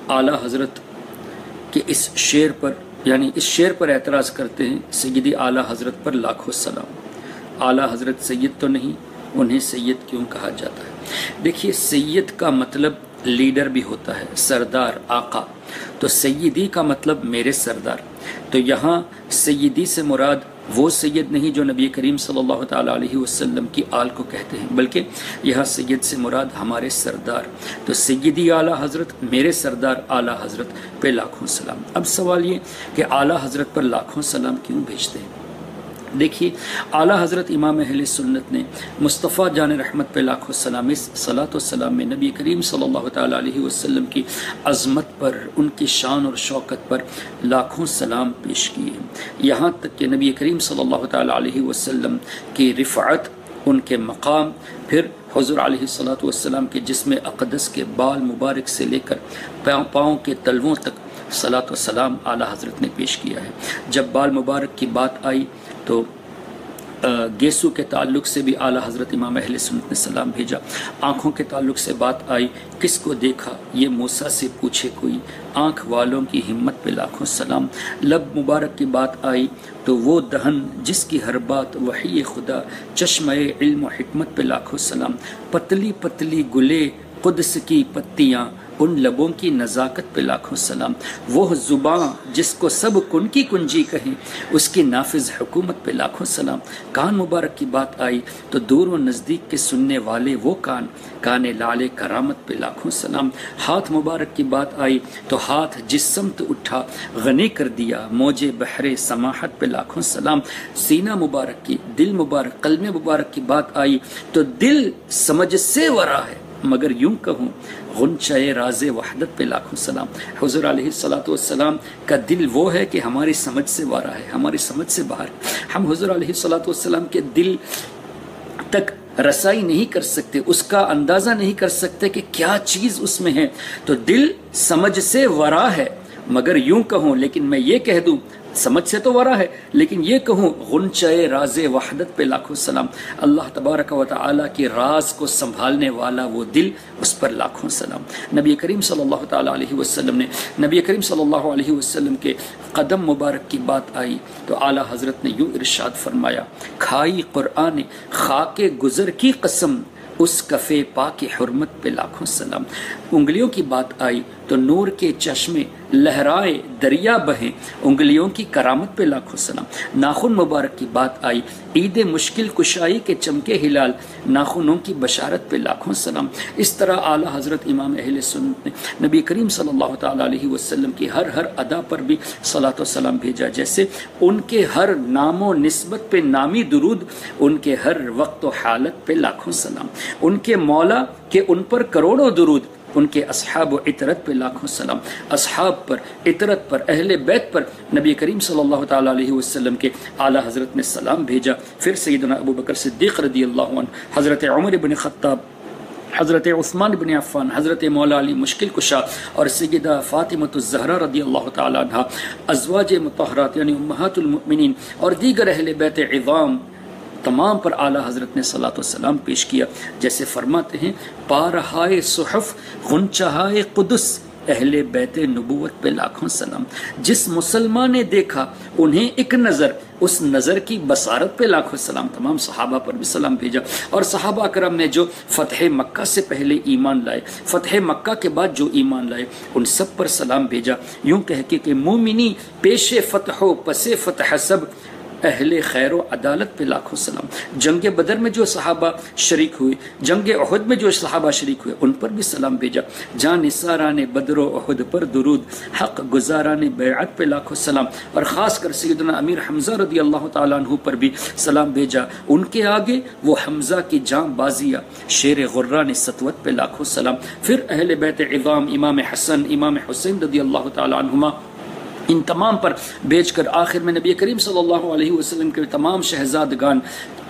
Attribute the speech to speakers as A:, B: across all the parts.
A: اعلیٰ حضرت کے اس شعر پر یعنی اس شعر پر اعتراض کرتے ہیں، سیدی اعلیٰ حضرت پر لاکھوں سلام، اعلیٰ حضرت سید تو نہیں، انہیں سید کیوں کہا جاتا ہے؟ دیکھیے سید کا مطلب لیڈر بھی ہوتا ہے، سردار، آقا، تو سیدی کا مطلب میرے سردار، تو یہاں سیدی سے مراد وہ سید نہیں جو نبی کریم صلی اللہ تعالیٰ علیہ وسلم کی آل کو کہتے ہیں، بلکہ یہاں سید سے مراد ہمارے سردار، تو سیدی اعلیٰ حضرت، میرے سردار اعلیٰ حضرت پہ لاکھوں سلام۔ اب سوال یہ کہ اعلیٰ حضرت پر لاکھوں سلام کیوں بھیجتے ہیں؟ دیکھیے اعلیٰ حضرت امام اہل سنت نے مصطفیٰ جان رحمت پہ لاکھوں سلام، اس صلاۃ و سلام میں نبی کریم صلی اللہ تعالیٰ علیہ وسلم کی عظمت پر، ان کی شان اور شوکت پر لاکھوں سلام پیش کیے، یہاں تک کہ نبی کریم صلی اللہ تعالیٰ علیہ وسلم کی رفعت، ان کے مقام، پھر حضور علیہ الصلاۃ والسلام کے جسم اقدس کے بال مبارک سے لے کر پاؤں کے تلووں تک صلاۃ و سلام اعلیٰ حضرت نے پیش کیا ہے۔ جب بال مبارک کی بات آئی تو گیسو کے تعلق سے بھی اعلیٰ حضرت امام اہل سنت نے سلام بھیجا، آنکھوں کے تعلق سے بات آئی، کس کو دیکھا یہ موسیٰ سے پوچھے کوئی، آنکھ والوں کی ہمت پہ لاکھوں سلام، لب مبارک کی بات آئی تو وہ دہن جس کی ہر بات وحی خدا، چشمہ علم و حکمت پہ لاکھوں سلام، پتلی پتلی گلے قدس کی پتیاں، ان لبوں کی نزاکت پہ لاکھوں سلام، وہ زباں جس کو سب کن کی کنجی کہیں، اس کی نافذ حکومت پہ لاکھوں سلام، کان مبارک کی بات آئی تو دور و نزدیک کے سننے والے وہ کان، کان لعل کرامت پہ لاکھوں سلام، ہاتھ مبارک کی بات آئی تو ہاتھ جس سمت اٹھا غنی کر دیا، موج بحر سماحت پہ لاکھوں سلام، سینہ مبارک کی، دل مبارک، قلب مبارک کی بات آئی تو دل سمجھ سے ورا ہے، مگر یوں کہوں غنچہ راز وحدت پہ لاکھوں سلام۔ حضور علیہ الصلاۃ والسلام کا دل وہ ہے کہ ہماری سمجھ سے وارا ہے، ہماری سمجھ سے باہر، ہم حضور علیہ الصلاۃ والسلام کے دل تک رسائی نہیں کر سکتے، اس کا اندازہ نہیں کر سکتے کہ کیا چیز اس میں ہے، تو دل سمجھ سے ورا ہے، مگر یوں کہوں، لیکن میں یہ کہہ دوں سمجھ سے تو ورا ہے، لیکن یہ کہوں غنچہ راز وحدت پہ لاکھوں سلام، اللہ تبارک و تعالیٰ کے راز کو سنبھالنے والا وہ دل، اس پر لاکھوں سلام۔ نبی کریم صلی اللہ تعالیٰ علیہ وسلم نے، نبی کریم صلی اللہ علیہ وسلم کے قدم مبارک کی بات آئی تو اعلیٰ حضرت نے یوں ارشاد فرمایا، کھائی قرآن خاک گزر کی قسم، اس کفے پاک حرمت پہ لاکھوں سلام، انگلیوں کی بات آئی تو نور کے چشمے لہرائے دریا بہیں، انگلیوں کی کرامت پہ لاکھوں سلام، ناخن مبارک کی بات آئی، عید مشکل کشائی کے چمکے ہلال، ناخنوں کی بشارت پہ لاکھوں سلام۔ اس طرح اعلیٰ حضرت امام اہل سنت نے نبی کریم صلی اللہ تعالیٰ علیہ وسلم کی ہر ادا پر بھی صلاۃ و سلام بھیجا، جیسے ان کے ہر نام و نسبت پہ نامی درود، ان کے ہر وقت و حالت پہ لاکھوں سلام، ان کے مولا کہ ان پر کروڑوں درود، ان کے اصحاب و عطرت پہ لاکھوں سلام، اصحاب پر، عطرت پر، اہل بیت پر نبی کریم صلی اللہ تعالیٰ علیہ وسلم کے اعلیٰ حضرت نے سلام بھیجا۔ پھر سیدنا ابو بکر صدیق رضی اللہ عنہ، حضرت عمر بن خطاب، حضرت عثمان بن عفان، حضرت مولا علی مشکل کشا اور سیدہ فاطمۃ الزہرا رضی اللہ تعالیٰ عنہ، ازواج مطہرات یعنی امہات المؤمنین اور دیگر اہل بیت عظام، تمام پر اعلیٰ حضرت نے صلاۃ و سلام پیش کیا، جیسے فرماتے ہیں، پارہائے صحف غنچہائے قدس، اہل بیت نبوت پہ لاکھوں سلام، جس مسلمان نے دیکھا انہیں ایک نظر، اس نظر کی بصارت پہ لاکھوں سلام، تمام صحابہ پر بھی سلام بھیجا، اور صحابہ اکرام نے جو فتح مکہ سے پہلے ایمان لائے، فتح مکہ کے بعد جو ایمان لائے، ان سب پر سلام بھیجا، یوں کہہ کے کہ مومنی پیش فتح و پس فتح سب، اہل خیر و عدالت پہ لاکھوں سلام، جنگ بدر میں جو صحابہ شریک ہوئے، جنگ احد میں جو صحابہ شریک ہوئے، ان پر بھی سلام بھیجا، جان نثاران بدر و احد پر درود، حق گزاران بیعت پہ لاکھوں سلام، اور خاص کر سیدنا امیر حمزہ رضی اللہ تعالیٰ عنہ پر بھی سلام بھیجا، ان کے آگے وہ حمزہ کی جاں بازیہ، شیر غران سطوت پہ لاکھوں سلام، پھر اہل بیت عظام، امام حسن، امام حسین رضی اللہ تعالیٰ عنہما، ان تمام پر بھیج کر آخر میں نبی کریم صلی اللہ علیہ وسلم کے تمام شہزادگان،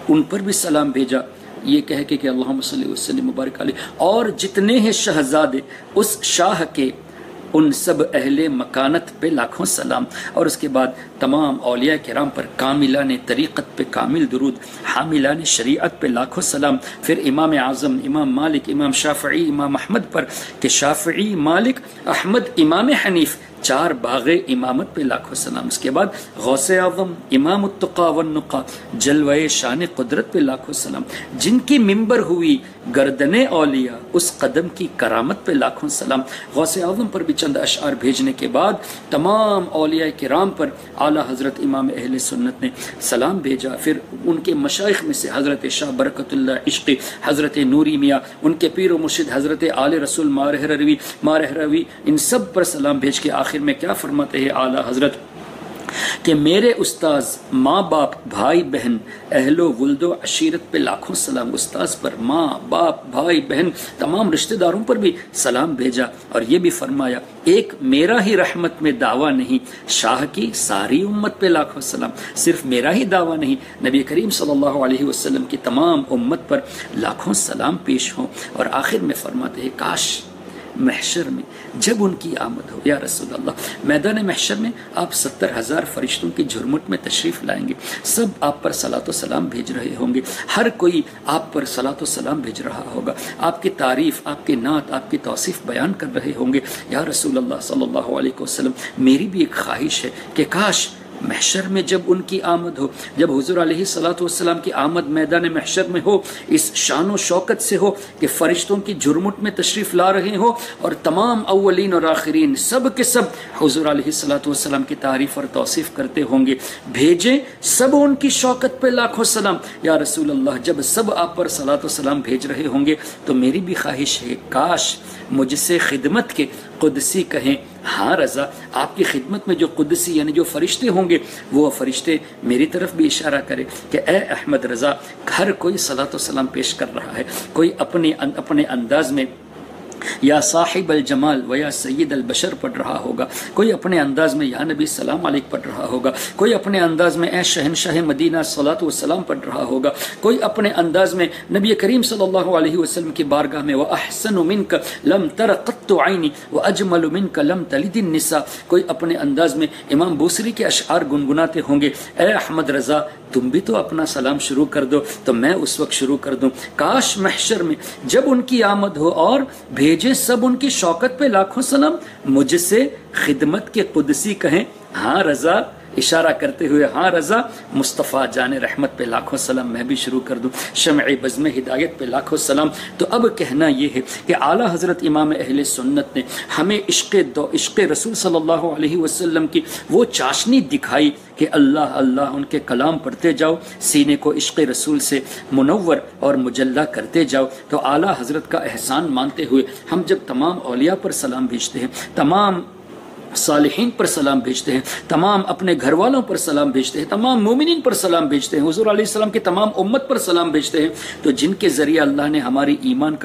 A: ان پر بھی سلام بھیجا، یہ کہہ کے کہ اللہم صلی وسلم مبارک علیہ، اور جتنے ہیں شہزادے اس شاہ کے ان سب اہل مکانت پہ لاکھوں سلام، اور اس کے بعد تمام اولیاء کرام پر کاملان طریقت پہ کامل درود، حاملان شریعت پہ لاکھوں سلام، پھر امام اعظم امام مالک امام شافعی امام احمد پر کہ شافعی مالک احمد امام حنیف چار باغ امامت پہ لاکھوں سلام، اس کے بعد غوث اعظم امام التقا والنقا جلوہ شان قدرت پہ لاکھوں سلام، جن کی ممبر ہوئی گردن اولیاء اس قدم کی کرامت پہ لاکھوں سلام۔ غوث اعظم پر بھی چند اشعار بھیجنے کے بعد تمام اولیاء کرام پر اعلیٰ حضرت امام اہل سنت نے سلام بھیجا، پھر ان کے مشائخ میں سے حضرت شاہ برکت اللہ عشقی، حضرت نوری میاں، ان کے پیر و مرشد حضرت آل رسول مارہروی، ان سب پر سلام بھیج کے آخر میں کیا فرماتے ہیں اعلیٰ حضرت کہ میرے استاذ، ماں باپ، بھائی بہن، اہل و ولد و عشیرت پہ لاکھوں سلام۔ استاذ پر، ماں باپ، بھائی بہن، تمام رشتہ داروں پر بھی سلام بھیجا، اور یہ بھی فرمایا ایک میرا ہی رحمت میں دعویٰ نہیں، شاہ کی ساری امت پہ لاکھوں سلام۔ صرف میرا ہی دعویٰ نہیں، نبی کریم صلی اللہ علیہ وسلم کی تمام امت پر لاکھوں سلام پیش ہوں۔ اور آخر میں فرماتے ہیں کاش محشر میں جب ان کی آمد ہو، یا رسول اللہ، میدان محشر میں آپ 70,000 فرشتوں کی جھرمٹ میں تشریف لائیں گے، سب آپ پر صلاۃ و سلام بھیج رہے ہوں گے، ہر کوئی آپ پر صلاۃ و سلام بھیج رہا ہوگا، آپ کی تعریف، آپ کی نعت، آپ کی توصیف بیان کر رہے ہوں گے۔ یا رسول اللہ صلی اللہ علیہ وسلم، میری بھی ایک خواہش ہے کہ کاش محشر میں جب ان کی آمد ہو، جب حضور علیہ الصلوۃ والسلام کی آمد میدان محشر میں ہو، اس شان و شوکت سے ہو کہ فرشتوں کی جھرمٹ میں تشریف لا رہے ہو، اور تمام اولین اور آخرین سب کے سب حضور علیہ الصلوۃ والسلام کی تعریف اور توصیف کرتے ہوں گے، بھیجیں سب ان کی شوکت پہ لاکھوں سلام۔ یا رسول اللہ، جب سب آپ پر صلاۃ و سلام بھیج رہے ہوں گے تو میری بھی خواہش ہے کاش مجھ سے خدمت کے قدسی کہیں ہاں رضا، آپ کی خدمت میں جو قدسی یعنی جو فرشتے ہوں گے وہ فرشتے میری طرف بھی اشارہ کرے کہ اے احمد رضا، ہر کوئی صلاۃ و سلام پیش کر رہا ہے، کوئی اپنے انداز میں یا صاحب الجمال و یا سید البشر پڑھ رہا ہوگا، کوئی اپنے انداز میں یا نبی السلام علیک پڑھ رہا ہوگا، کوئی اپنے انداز میں اے شہنشاہ مدینہ صلاۃ والسلام پڑھ رہا ہوگا، کوئی اپنے انداز میں نبی کریم صلی اللہ علیہ وسلم کی بارگاہ میں وَأَحْسَنُ مِنْكَ لَمْ تَرَ قَطُّ عَيْنِي وَأَجْمَلُ مِنْكَ لَمْ تَلِدِ النِّسَاء، کوئی اپنے انداز میں امام بوصری کے اشعار گنگناتے ہوں گے، اے احمد رضا تم بھی تو اپنا سلام شروع کر دو تو میں اس وقت شروع کر دوں۔ کاش محشر میں جب ان کی آمد ہو اور بھیجے سب ان کی شوکت پہ لاکھوں سلام، مجھ سے خدمت کے قدسی کہیں ہاں رضا، اشارہ کرتے ہوئے ہاں رضا، مصطفیٰ جان رحمت پہ لاکھوں سلام میں بھی شروع کر دوں، شمع بزم ہدایت پہ لاکھوں سلام۔ تو اب کہنا یہ ہے کہ اعلیٰ حضرت امام اہل سنت نے ہمیں عشق رسول صلی اللہ علیہ وسلم کی وہ چاشنی دکھائی کہ اللہ اللہ ان کے کلام پڑھتے جاؤ، سینے کو عشق رسول سے منور اور مجلہ کرتے جاؤ۔ تو اعلیٰ حضرت کا احسان مانتے ہوئے ہم جب تمام اولیاء پر سلام بھیجتے ہیں، تمام صالحین پر سلام بھیجتے ہیں، تمام اپنے گھر والوں پر سلام بھیجتے ہیں، تمام مومنین پر سلام بھیجتے ہیں، حضور علیہ السلام کی تمام امت پر سلام بھیجتے ہیں، تو جن کے ذریعے اللہ نے ہماری ایمان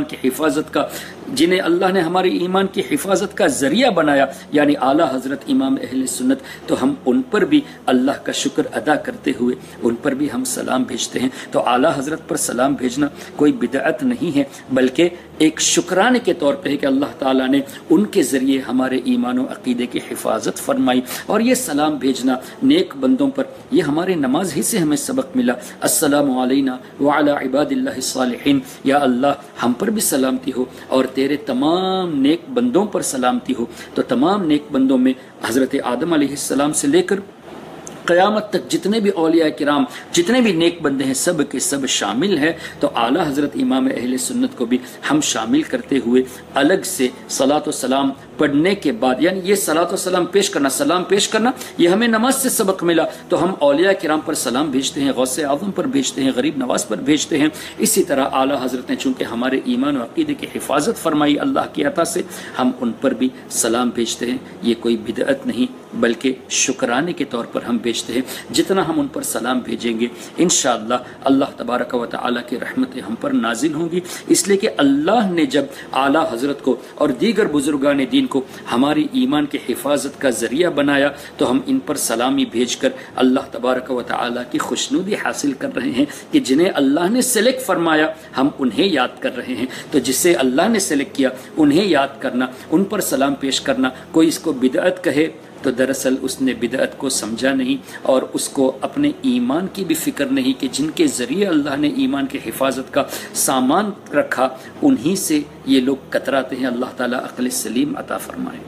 A: کی حفاظت کا، جنہیں اللہ نے ہماری ایمان کی حفاظت کا ذریعہ بنایا، یعنی اعلیٰ حضرت امام اہل سنت، تو ہم ان پر بھی اللہ کا شکر ادا کرتے ہوئے ان پر بھی ہم سلام بھیجتے ہیں۔ تو اعلیٰ حضرت پر سلام بھیجنا کوئی بدعت نہیں ہے، بلکہ ایک شکرانے کے طور پہ ہے کہ اللہ تعالیٰ نے ان کے ذریعے ہمارے ایمان و عقیدے کی حفاظت فرمائی۔ اور یہ سلام بھیجنا نیک بندوں پر، یہ ہماری نماز ہی سے ہمیں سبق ملا، السلام علینا وعلی عباد اللہ الصالحین، یا اللہ ہم پر بھی سلامتی ہو اور تیرے تمام نیک بندوں پر سلامتی ہو۔ تو تمام نیک بندوں میں حضرت آدم علیہ السلام سے لے کر قیامت تک جتنے بھی اولیاء کرام، جتنے بھی نیک بندے ہیں، سب کے سب شامل ہیں۔ تو اعلیٰ حضرت امام اہل سنت کو بھی ہم شامل کرتے ہوئے الگ سے صلاۃ و سلام پڑھنے کے بعد، یعنی یہ صلاۃ و سلام پیش کرنا، سلام پیش کرنا، یہ ہمیں نماز سے سبق ملا، تو ہم اولیاء کرام پر سلام بھیجتے ہیں، غوث اعظم پر بھیجتے ہیں، غریب نواز پر بھیجتے ہیں۔ اسی طرح اعلیٰ حضرت نے چونکہ ہمارے ایمان و عقیدے کی حفاظت فرمائی اللہ کی عطا سے، ہم ان پر بھی سلام بھیجتے ہیں۔ یہ کوئی بدعت نہیں، بلکہ شکرانے کے طور پر ہم بھیجتے ہیں۔ جتنا ہم ان پر سلام بھیجیں گے انشاءاللہ اللہ تبارک و تعالیٰ کی رحمتیں ہم پر نازل ہوں گی، اس لیے کہ اللہ نے جب اعلیٰ حضرت کو اور دیگر بزرگان دین کو ہماری ایمان کی حفاظت کا ذریعہ بنایا تو ہم ان پر سلامی بھیج کر اللہ تبارک و تعالیٰ کی خوشنودی حاصل کر رہے ہیں کہ جنہیں اللہ نے سلیکٹ فرمایا ہم انہیں یاد کر رہے ہیں۔ تو جسے اللہ نے سلیکٹ کیا انہیں یاد کرنا، ان پر سلام پیش کرنا، کوئی اس کو بدعت کہے تو دراصل اس نے بدعت کو سمجھا نہیں اور اس کو اپنے ایمان کی بھی فکر نہیں کہ جن کے ذریعے اللہ نے ایمان کی حفاظت کا سامان رکھا انہی سے یہ لوگ کتراتے ہیں۔ اللہ تعالیٰ عقل سلیم عطا فرمائے۔